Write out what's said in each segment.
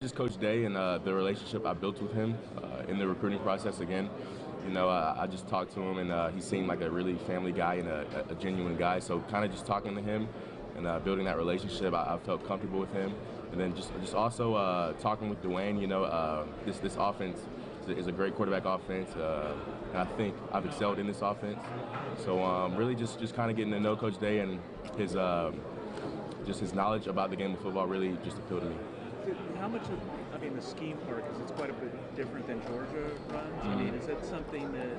Just Coach Day and the relationship I built with him in the recruiting process again. I just talked to him and he seemed like a really family guy and a genuine guy. So kind of just talking to him and building that relationship, I felt comfortable with him. And then just also talking with Dwayne. This offense is a great quarterback offense, and I think I've excelled in this offense. So really just kind of getting to know Coach Day and his just his knowledge about the game of football really just appealed to me. How much of, the scheme part, because it's quite a bit different than Georgia runs. Is that something that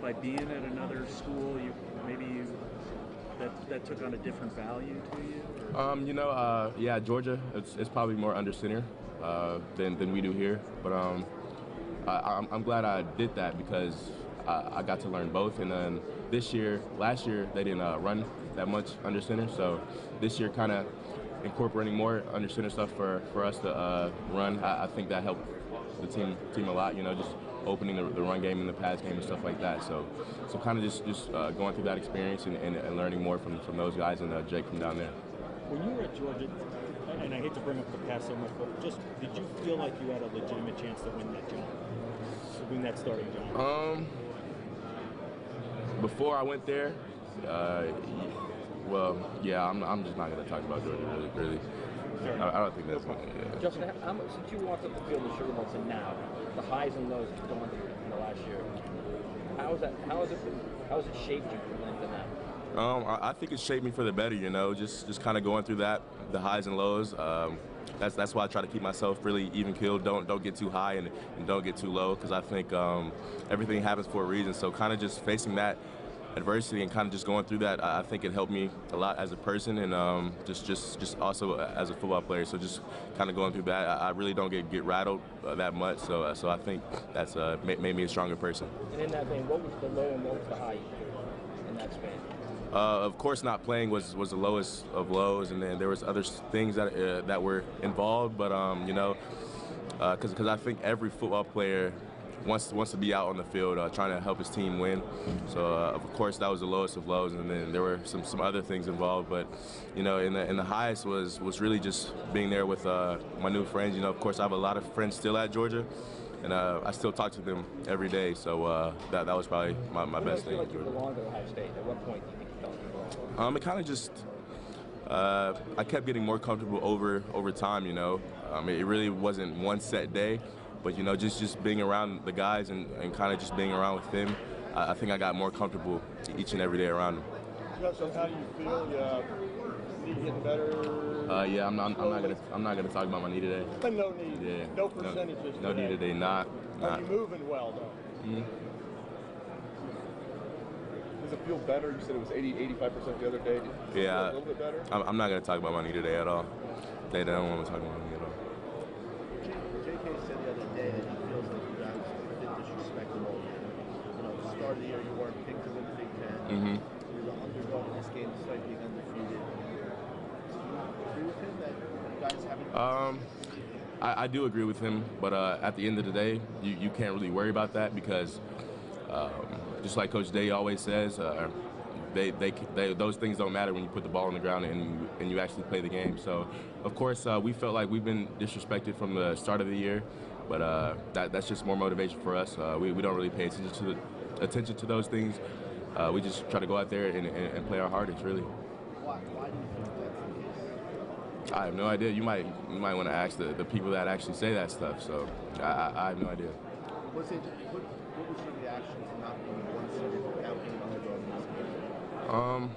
by being at another school, that took on a different value to you? Yeah, Georgia, it's probably more under center than we do here. But I'm glad I did that because I got to learn both. And then last year, they didn't run that much under center. So this year, kind of incorporating more under center stuff for us to run. I think that helped the team a lot. Just opening the run game and the pass game and stuff like that. So kind of just going through that experience and learning more from those guys and Jake from down there. When you were at Georgia, and I hate to bring up the past so much, but just did you feel like you had a legitimate chance to win that job, to win that starting job? Before I went there, well, yeah, I'm just not going to talk about Georgia really. I don't think that's going to. Yeah. Justin, how much since you walked up the field in Sugar Bowl to now, the highs and lows you've gone through in the last year, how has it shaped you from then to now? I think it shaped me for the better. Just kind of going through that, the highs and lows. That's why I try to keep myself really even keeled. Don't get too high and don't get too low, because I think everything happens for a reason. So kind of just facing that adversity and kind of just going through that, I think it helped me a lot as a person and just also as a football player. So just kind of going through that, I really don't get rattled that much. So I think that's made me a stronger person. And in that vein, what was the low and what was the high in that span? Of course, not playing was the lowest of lows, and then there was other things that were involved. But because I think every football player wants to be out on the field trying to help his team win. So of course that was the lowest of lows, and then there were some other things involved. But in the highest was really just being there with my new friends. Of course I have a lot of friends still at Georgia, and I still talk to them every day. So that was probably my best thing. Do you feel like you belonged to Ohio State? At what point do you think you felt you belonged? It kind of just I kept getting more comfortable over time. It really wasn't one set day. But just being around the guys and kind of just being around with them, I think I got more comfortable each and every day around them. So how do you feel? Need to get better? Yeah, I'm not gonna talk about my knee today. No need. Yeah. No percentages. No knee today. Not. Are you moving well though? Mm-hmm. Does it feel better? You said it was 85% the other day. Does it feel a little bit better? I'm not gonna talk about my knee today at all. They don't want to talk about my knee at all. JK said the other day that he feels like you guys are a bit disrespectful. The start of the year you weren't picked to win the Big Ten. Mm-hmm. You're the underdog in this game despite being undefeated. Do you agree with him that you guys haven't? I do agree with him, but at the end of the day, you can't really worry about that because just like Coach Day always says, those things don't matter when you put the ball on the ground and you actually play the game. So, of course, we felt like we've been disrespected from the start of the year, but that's just more motivation for us. We don't really pay attention to those things. We just try to go out there and play our hardest, really. Why do you think that's the case? I have no idea. You might want to ask the people that actually say that stuff. So I have no idea. What was your reaction to not being one-sided without being underdog in this game?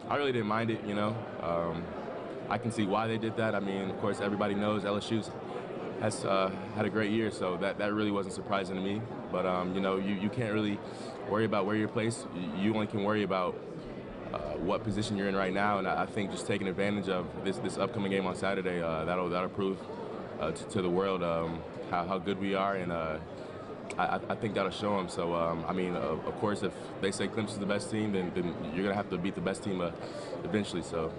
I really didn't mind it, I can see why they did that. Of course, everybody knows LSU has had a great year, so that really wasn't surprising to me. But, you can't really worry about where you're placed. You only can worry about what position you're in right now, and I think just taking advantage of this upcoming game on Saturday, that'll prove to the world how good we are, and I think that'll show them. So, of course, if they say Clemson's the best team, then you're going to have to beat the best team eventually. So,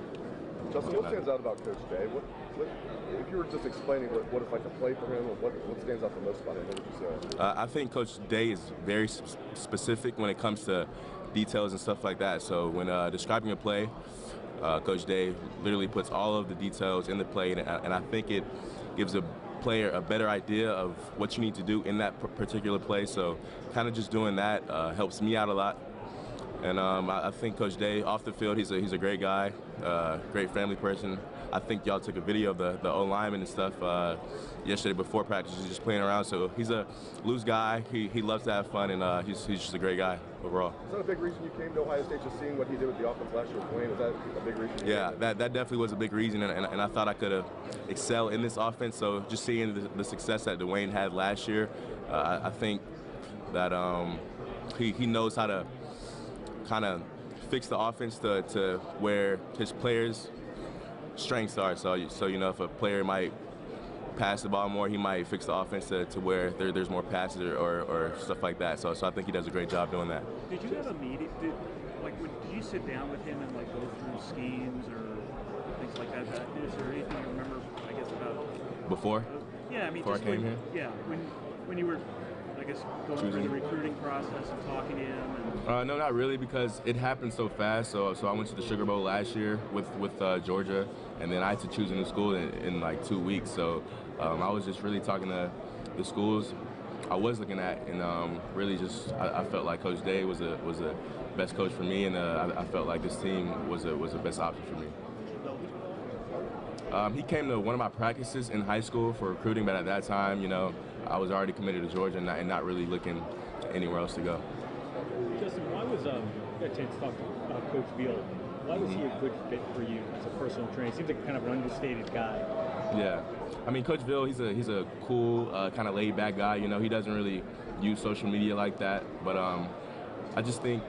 Justin, what stands out about Coach Day? What if you were just explaining what it's like to play for him, or what stands out the most about him, what would you say? I think Coach Day is very specific when it comes to details and stuff like that. So when describing a play, Coach Day literally puts all of the details in the play, and I think it gives a player a better idea of what you need to do in that particular play. So kind of just doing that helps me out a lot. And I think Coach Day, off the field, he's a great guy, great family person. I think y'all took a video of the O-lineman and stuff yesterday before practice. He's just playing around. So he's a loose guy. He loves to have fun, and he's just a great guy overall. Is that a big reason you came to Ohio State, just seeing what he did with the offense last year with Dwayne? Is that a big reason? Yeah, that definitely was a big reason, and I thought I could excel in this offense. So just seeing the success that Dwayne had last year, I think that he knows how to kind of fix the offense to where his players' strengths are. So you know, if a player might pass the ball more, he might fix the offense to where there's more passes or stuff like that. So I think he does a great job doing that. Did you have a meeting? Did you sit down with him and like go through schemes or things like that? Is there anything you remember, I guess, about Before? Yeah, I mean, before just I came here? Yeah, when you were, I guess, going through the recruiting process and talking to him. And No, not really, because it happened so fast. So I went to the Sugar Bowl last year with Georgia, and then I had to choose a new school in like 2 weeks. So I was just really talking to the schools I was looking at, and really just I felt like Coach Day was a best coach for me, and I felt like this team was the best option for me. He came to one of my practices in high school for recruiting, but at that time, you know, I was already committed to Georgia and not really looking anywhere else to go. Justin, why was got a chance to talk to Coach Beal? Why was he a good fit for you as a personal trainer? He seems like kind of an understated guy. Yeah, I mean, Coach Bill, he's a cool, kind of laid-back guy. You know, he doesn't really use social media like that, but I just think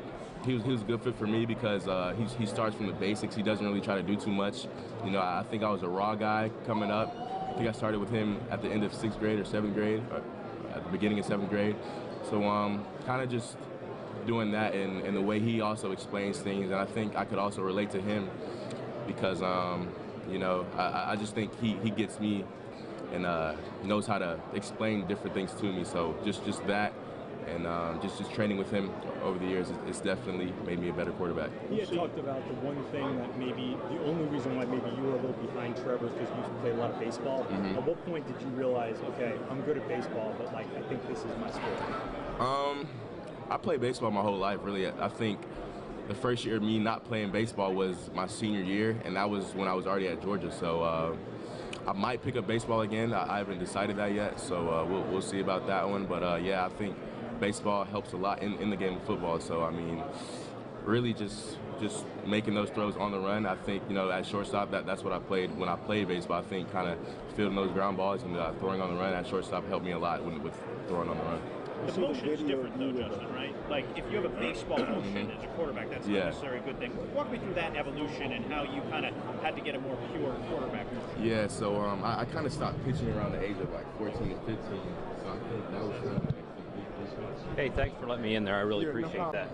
he was a good fit for me because he starts from the basics. He doesn't really try to do too much. You know, I think I was a raw guy coming up. I think I started with him at the end of 6th grade or 7th grade, or at the beginning of 7th grade. So kind of just doing that and the way he also explains things, and I think I could also relate to him because you know, I just think he gets me and knows how to explain different things to me. So just that and just training with him over the years, it's definitely made me a better quarterback. He had talked about the one thing that maybe the only reason why maybe you were a little behind Trevor is because you used to play a lot of baseball. Mm-hmm. At what point did you realize, okay, I'm good at baseball, but like I think this is my sport? I played baseball my whole life, really. I think the first year of me not playing baseball was my senior year, and that was when I was already at Georgia. So I might pick up baseball again. I haven't decided that yet, so we'll see about that one. But yeah, I think baseball helps a lot in the game of football. So I mean, really just making those throws on the run. I think, you know, at shortstop, that's what I played when I played baseball. I think kind of fielding those ground balls and throwing on the run at shortstop helped me a lot with throwing on the run. The motion is different though, Justin, right? Like if you have a baseball motion as a quarterback, that's not necessarily a good thing. Walk me through that evolution and how you kind of had to get a more pure quarterback motion. Yeah, so I kind of stopped pitching around the age of like 14 and 15. So I think that was kind of Hey, thanks for letting me in there. I really appreciate that.